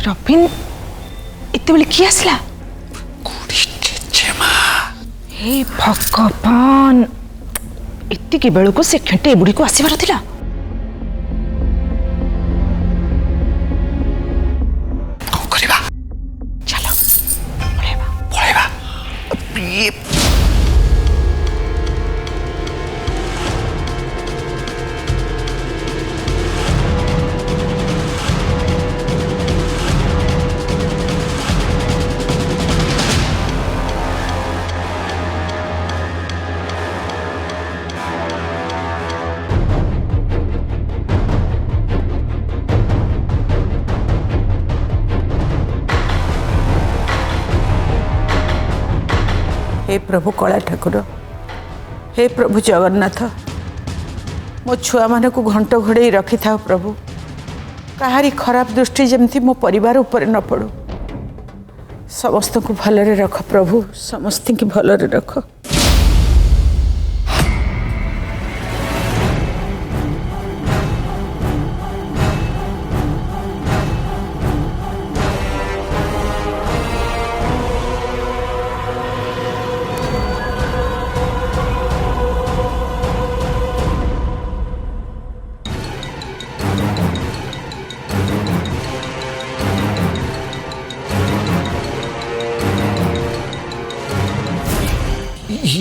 Robin इतने बेले किए आसला हे भगवान एतिक बेलू को से खेटे बुढ़ी को आसबार थिला कौन करिबा चलो पळेबा हे प्रभु कला ठाकुर हे प्रभु जगन्नाथ मो छुआ मान को घंट घोड़े रखि था प्रभु कहारी खराब दृष्टि जमती मो परिवार ऊपर न पड़ू समस्त को भलरे रख प्रभु समस्त की भलरे रख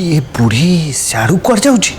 ये बुढ़ी सियाड़ू कर जाऊची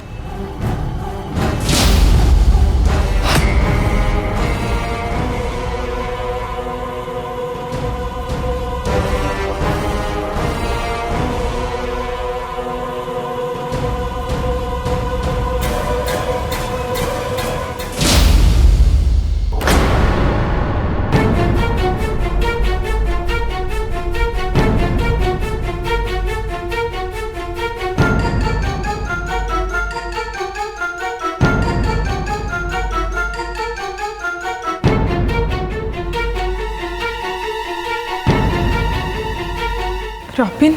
रबिन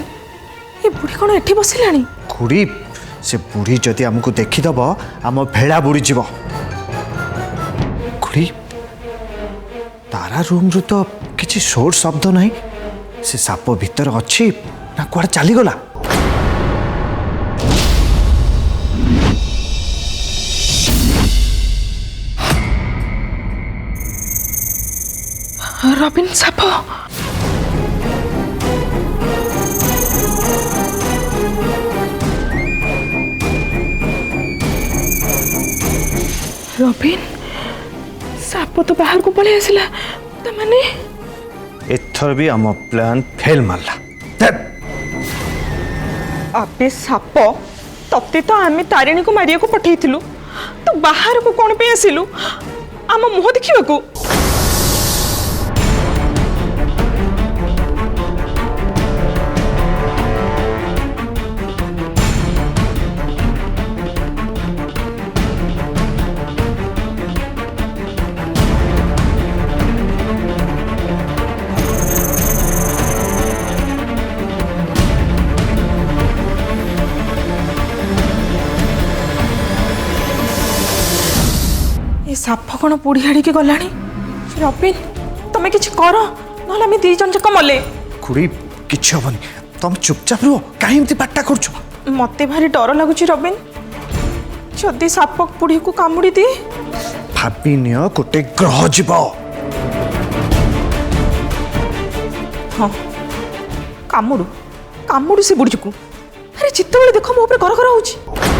ये बुढ़ी कौन एठी बसिलानी खुड़ी से बुढ़ी जदि आमको देखीदब आम भेड़ा बुड़ी जीव खुड़ी तारा रूम रु तो किसी शोर शब्द नहीं से साप भीतर अच्छी ना कुआडे चलीगला रबिन साप रबिन साप तो बाहर को पड़े आसला तमाने एथर भी आम प्लान फेल मारला अबे साप तते तो आमे तारिणी को मारिया को पठेइथिलु तो बाहर को कोन पे आसिलु आम मुह देखिबा को साप कौन बुढ़ी आड़ी के गलानी रबिन तुम्हें किसी कर ना दी जन जाक मले खुड़ी किछि हबनी तुम चुपचाप रुह काहे एमती पाट्टा करछु मते भारी डर लगुच रबिन जदि साप बुढ़ी को कामुड़ी दी भाबी नियो गोटे ग्रह जीव हाँ कामुड़ू कामुड़ू से बुढ़ी को अरे चित्त बेले देख मो ऊपर घर घर होची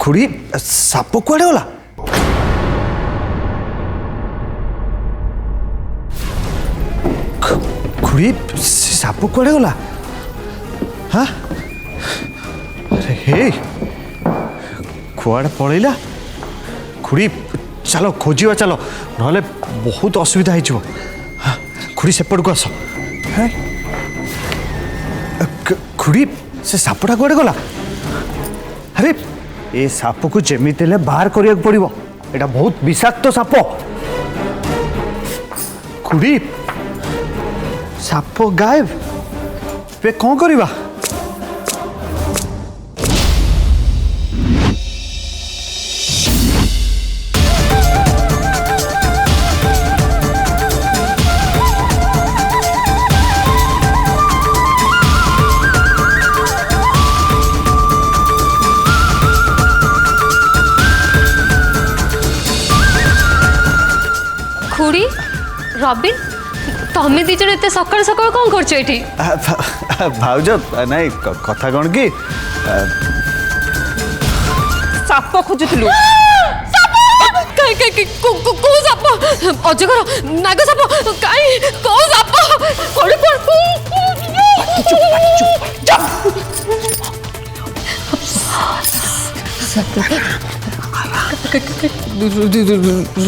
खुड़ी साप कुआडे गला खुड़ी से साप कुआड़े गला हाँ अरे हे कुआड़े पलैला खुड़ी चलो खोजा चलो ना बहुत असुविधा हो खुड़ी सेपट को आस हैं? खुड़ी से सापटा कुआड़े गला अरे ए साप को जमी बाहर करिया पड़ो एटा बहुत विषाक्त साप खुड़ी साप गायब पे कौन करवा खुड़ी रबिन तमें दिजन एत सकाल सकाल कौन करछ एठी भाउज नाई कथा कौन कि साप खोजुलु को साप अजगर नाग साप काई को साप कोड़ी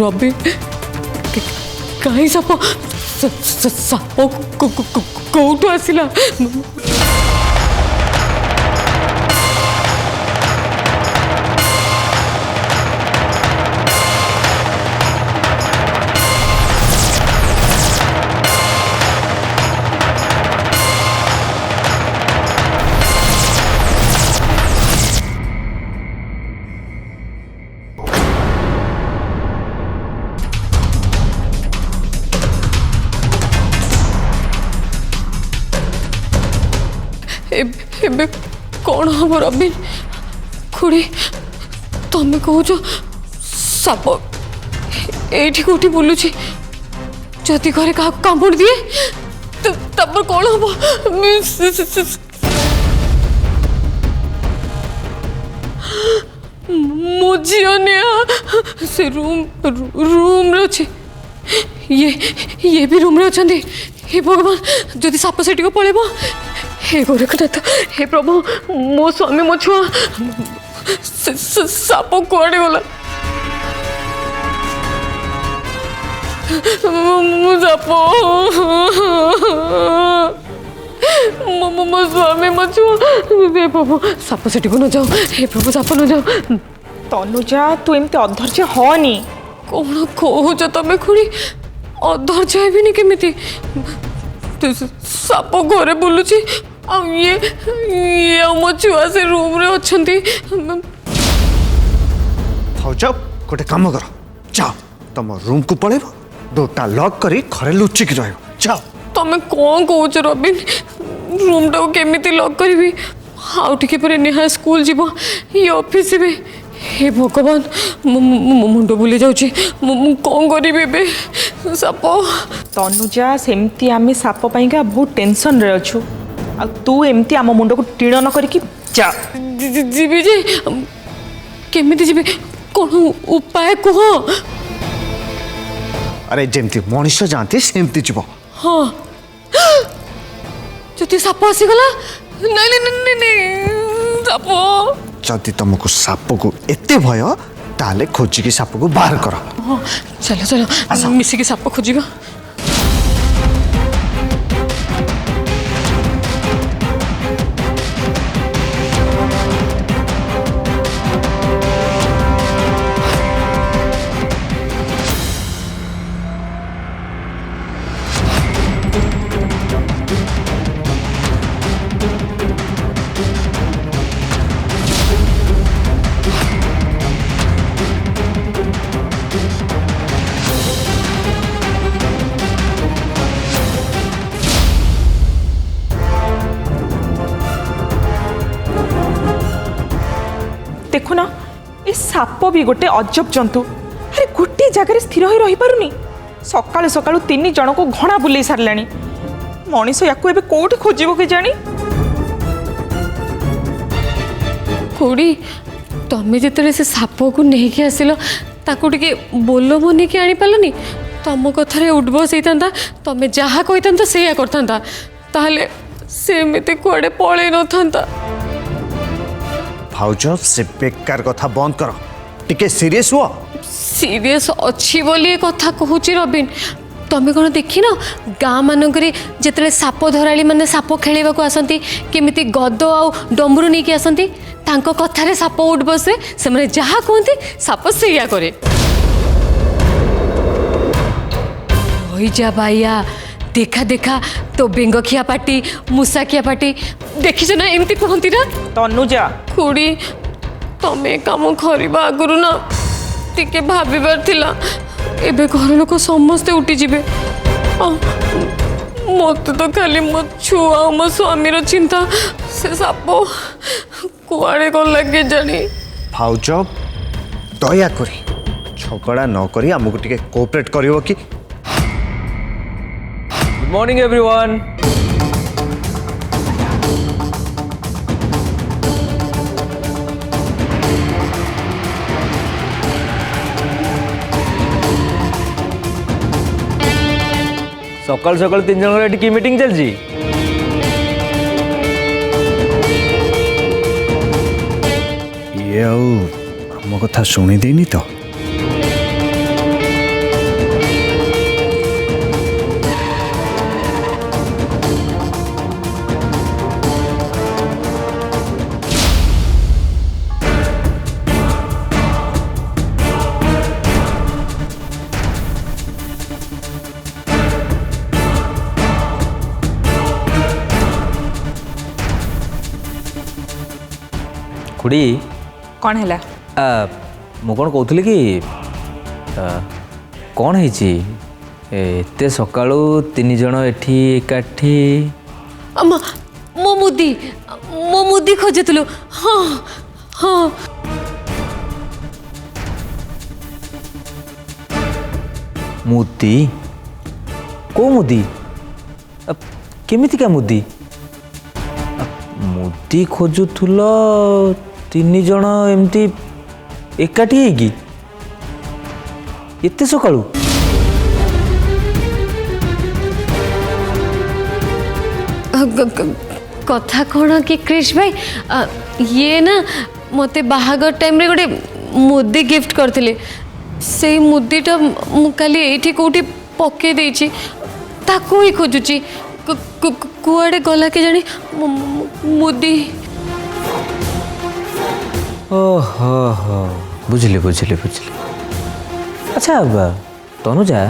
रबी कहीं साप साप कौटू आसला एबे कौन हम रबिन खुड़ी तमें कौच साप एठी कोठी बुलुची जदि घरे क्या कामुड़ दिए तब कौन हम मो झील नेहा से रूम रे अच्छे ये भी रूम रे अच्छा हे भगवान जदि साप सेठी को पड़ेब हे गोरखनाथ हे प्रभु मो स्वामी मो छुआ साप कुआड़े गला साप मो स्वामी मो छुआ हे प्रभु साप सेठी को न जाओ हे प्रभु साप न जाओ तनुजा तू एमती अधर्य हनी कौन कौच तमें खुड़ी अधर्य हेबिनी केमिति साप घरे बुलुची ये मो छुआ से रूम रे अच्छंती भाउज गोटे काम कर जाओ तुम रूम को पलैब डोरटा लॉक करी घरे लुचिक रह जाओ तमें कौन कौच रबिन रूम टा केमिति लॉक करी आउ टिके पर नेहा स्कूल जीव ये ऑफिस जीवे हे भगवान मुंड बुली जाऊँ कौन करी साप तनुजा सेमती आमे साप पाइका बहुत टेंशन रे अछु आ तू एमती आम मुंड को टीण न करके जा जीवी जे केमिति जीवी कौन उपाय कह अरे जमती मनीष जाती सेमती जीव हाँ जदि साप आसीगला नहीं नहीं नहीं साप जदि तुमको साप को एते भय ताले खोजिकी साप को बाहर कर हाँ चलो चलो मिसिकी साप खोजिबा देखुना ये साप भी गोटे अजब जंतु अरे गोटे जगह स्थिर हो रही पारुनी सकाळु सकाळु 3 जन को घणा बुले सारलानी मनीष याकू एबे कोठी खोजिबो के जानी खुड़ी तमें जिते से साप को नहीं आसिल ताकू टिके बोलो बन के आनी पालनी ତମ କଥାରେ ଉଠବସ ହେଇଥାନ୍ତା ତମେ ଯାହା କହିଥାନ୍ତା ସେଇଆ କରିଥାନ୍ତା ତାହେଲେ ସେ ଏମିତି କୁଆଡ଼େ ପଳେଇ ନଥାନ୍ତା। ଭାଉଜ ସେ ବେକାର କଥା ବନ୍ଦ କର, ଟିକେ ସିରିୟସ୍ ହୁଅ। सीरियस अच्छी बोली ये कथा कहूची रबिन तमें कौन देखी न गाँ मानक जिते साप धराड़ी मैंने साप खेलवा को आसती केमिति गद आ डंबरू नहीं आसती तांको कथारे साप उठ बसे से मैंने जहाँ कहते साप ସେଇଆ करे। रही जा बाइया देखा देखा तो बेंगखिया पाटी मूसाखिया पाटी देखी ना एमती कहती ना तनुजा खुड़ी तमें काम करवा आगुरी ना टिके भाबिबार थिला एबे घर लोक समस्ते उठी जिबे मत तो खाली मो छुआ मो स्वामीर चिंता से साप कुआड़े कौन लगे जानी। भाउज दया करी झगड़ा न करी आमको टिके कोऑपरेट करिवो कि। Good morning everyone. सकाल सकाल 3 जन की मीटिंग चलची ये आम कथा शुणी देनी तो खुड़ी कौन है मु कौन कहूली कि कौन एते सकाळु 3 जन एठी एकाठी अम्मा मो मुदी खोजुलु हाँ हाँ मुदी को मुदी केमितिका मुदी मुदी खोजुल 3 जन एमती एकाठी है एते सकाळु कथा कौन कि क्रिश भाई ये ना मते बाहागर टाइम रे गोटे मुदी गिफ्ट करथिले से मुदीटा मु काली एठी कोठी पके देछि ताको ही खोजुची कुआड़े गला के जानी मुदी। ओहो हो बुझली बुझली बुझली। अच्छा तनुजा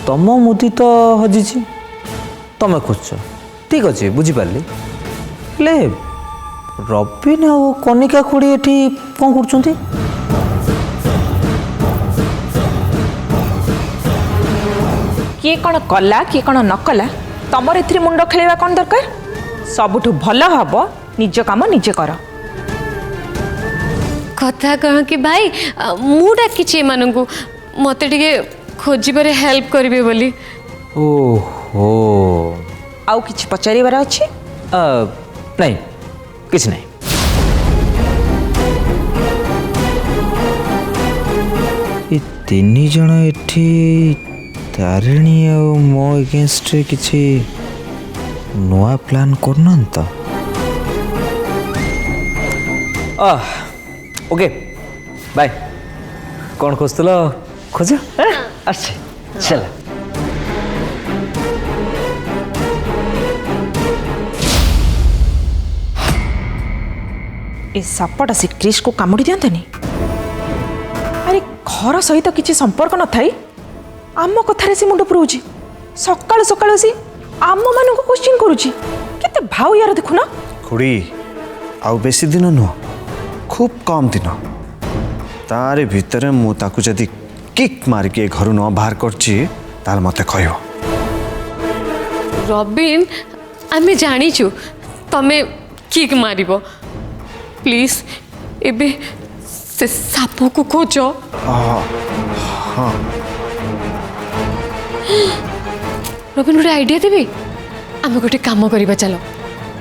तम मुदी तो हजिची तमें खोज ठीक अच्छे बुझिपारे हेले रबिन आ कनिका खुड़ी एठी कौन कर किए कौन कला किए कौन न कला तमर एथि मुंड खेलवा कौन दरकार सबुठु भल हब निज काम निजे कर। कथा कह कि भाई मु डाकिछि एमानंकु मते टिके खोजिबारे हेल्प करिवे बोली। ओहो आउ किछि पचारिबार अछि नहीं किछ नहीं। ये 3 जन एठी तारिणी आ मो अगेंस्ट किछि नया प्लान करना तो ओके बाय कौन खोजल खोज अच्छे चल ए सापटा से क्रिश को कामुड़ी दियंतनी अरे घर सहित किसी संपर्क न थाई आम कथारे से मुंड पुराउची सकाळ सकाळ सी आम मानक क्वेश्चन करूची केते भाव यार देखुना खुड़ी आउ बेसी दिन नुह खूब कम दिन तारे भितर मु ताकु जदी किक मार के घर न बाहर करची ताल मते कहयो। रबिन आमे जानिछु तमे किक मारिबो प्लीज एबे से साप को खोज। हाँ रबिन गोटे आइडिया देबी आमे गोटे काम करबा चलो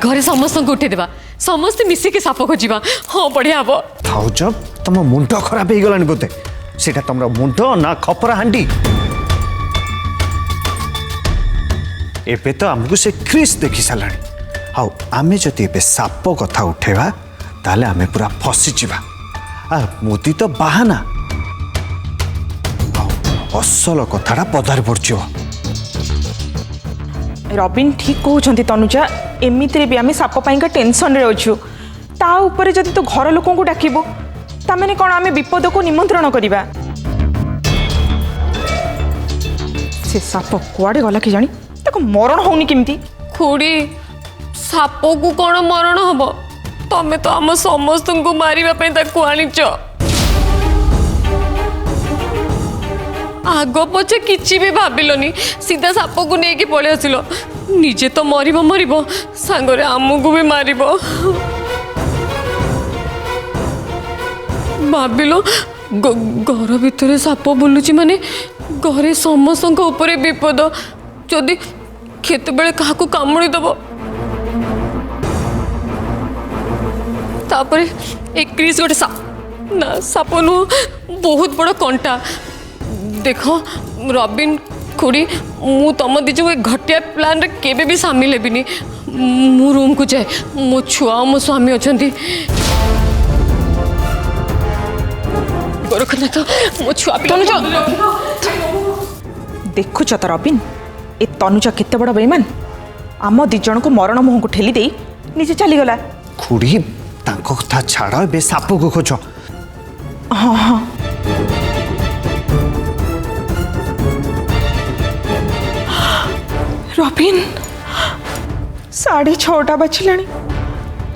घरे समस्त को उठे देबा समस्त मिसिके साप खोजिबा हाँ बढ़िया हबो। भाउज तम मुंड खराब हो गलानी बोते सेटा तमरा मुंड ना खपरा हांडी एबे तो आमको से क्रिस देखी साराणी आउ आमे जदि एबे साप कथा उठेबा ताले आमे पूरा फसी जीवा आ मोदी तो बाहाना आउ असल कथाटा पदार पड़छ रबिन ठीक कहते तनुजा एमितिरे भी आम साप पाइंका टेंशन रे अच्छु ता ऊपर जदि तो घर लोक को डाकिबो तामेने कौन आम विपद को निमंत्रण करवा से साप कुआडे गला कि जानी ताको मरण होनी केमती खुड़ी साप को कौन मरण हम तमें तो आम समस्त को मारे आनीच आग पछे किसी भी भाविलनी सीधा साप को लेकिन पलि आसिल निजे तो मरिब मरिब सांगरे आमको भी मारिब भाविल घर भितर साप बुलुची माने घरे समस्त ऊपर विपद जदि केत बेले क्या कामुड़ी दब तापर एक क्रिस गोटे साप ना साप नुह बहुत बड़ कंटा देख रबिन खुड़ी मु तुम दिज घटिया प्लान रे केबे भी सामिल हेबिनी मु रूम को जाए मो छुआ मो स्वामी अच्छा गोरखनाथ मो छुआ देखुच तो रबिन ए तनुजा केते बड़ बेईमान आम दी जन को मरण मुह को ठेली दे निजे चलीगला खुड़ी तांको कथा छाड़ एबे साप को खोज हाँ हाँ रबिन 6:30 बाजिला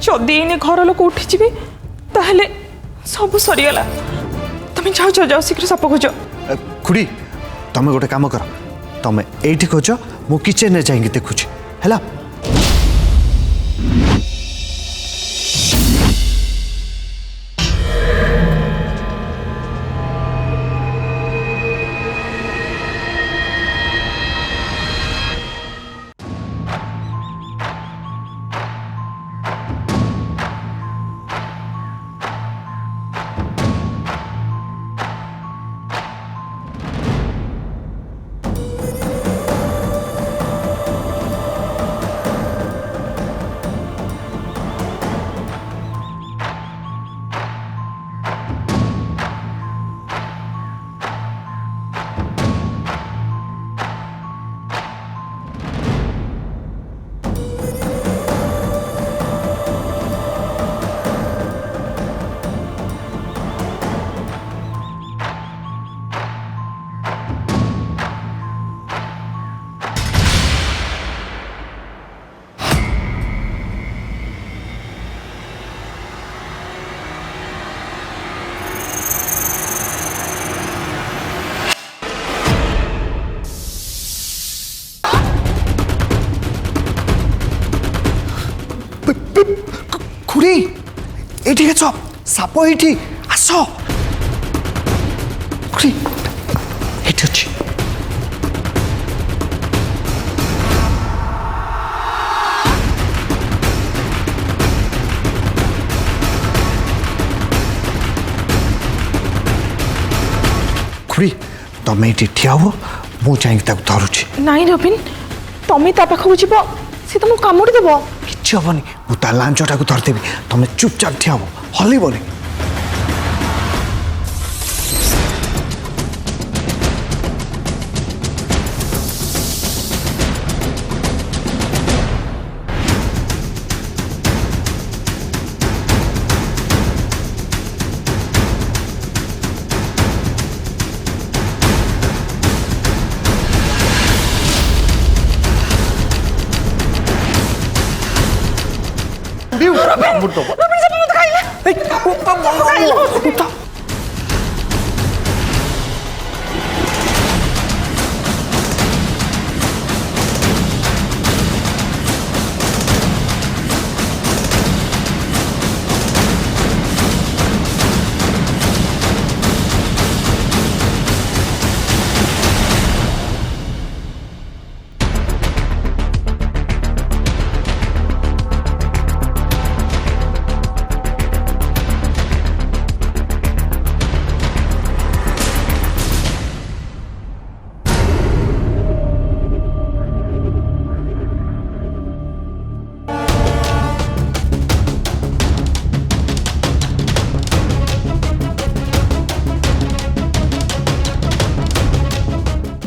जदि इने घर लोक उठिଯିबे ताहले सब सरीगला तुम जाओ जाओ जाओ शीघ्र साप खोज खुड़ी तमे गोटे काम कर तमे एठी खोज मु किचन रे जाइंगी देखुची हैला खुड़ी एठी गेछ साप एठी आस खुड़ी एठी अछि खुड़ी तमे एठी ठिया हो मु जाई ताक धरुछि नाई रबिन तमें ता पाखक जीव सी तुमको कामुड़ी देव किछि हबनी मु ता लांचटा को धरदेबी तमे चुपचाप ठिया हो हलिबनी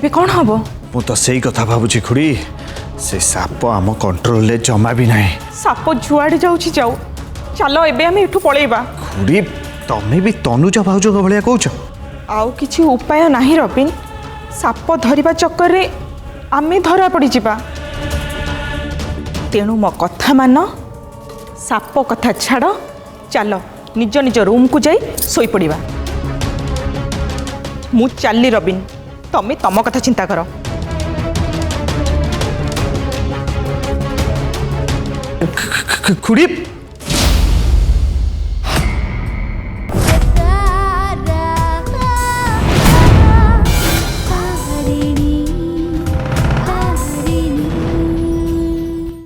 ଏବେ କ'ଣ ହବ? ମୁଁ ତ ସେଇ କଥା ଭାବୁଛି ଖୁଡ଼ି, ସେ ସାପ ଆମ କଣ୍ଟ୍ରୋଲରେ ଜମା ବି ନାହିଁ। ସାପ ଯୁଆଡ଼େ ଯାଉଛି ଯାଉ, ଚାଲ ଏବେ ଆମେ ଏଠୁ ପଳେଇବା। ଖୁଡ଼ି ତମେ ବି ତନୁଜା ଭାଉଜଙ୍କ ଭଳିଆ କହୁଛ? ଆଉ କିଛି ଉପାୟ ନାହିଁ ରବିନ, ସାପ ଧରିବା ଚକ୍କରରେ ଆମେ ଧରା ପଡ଼ିଯିବା। ତେଣୁ ମୋ କଥା ମାନ, ସାପ କଥା ଛାଡ଼, ଚାଲ ନିଜ ନିଜ ରୁମ୍କୁ ଯାଇ ଶୋଇପଡ଼ିବା। ମୁଁ ଚାଲିଲି ରବିନ, ତମେ ତମ କଥା ଚିନ୍ତା କର। ଖୁଡ଼ି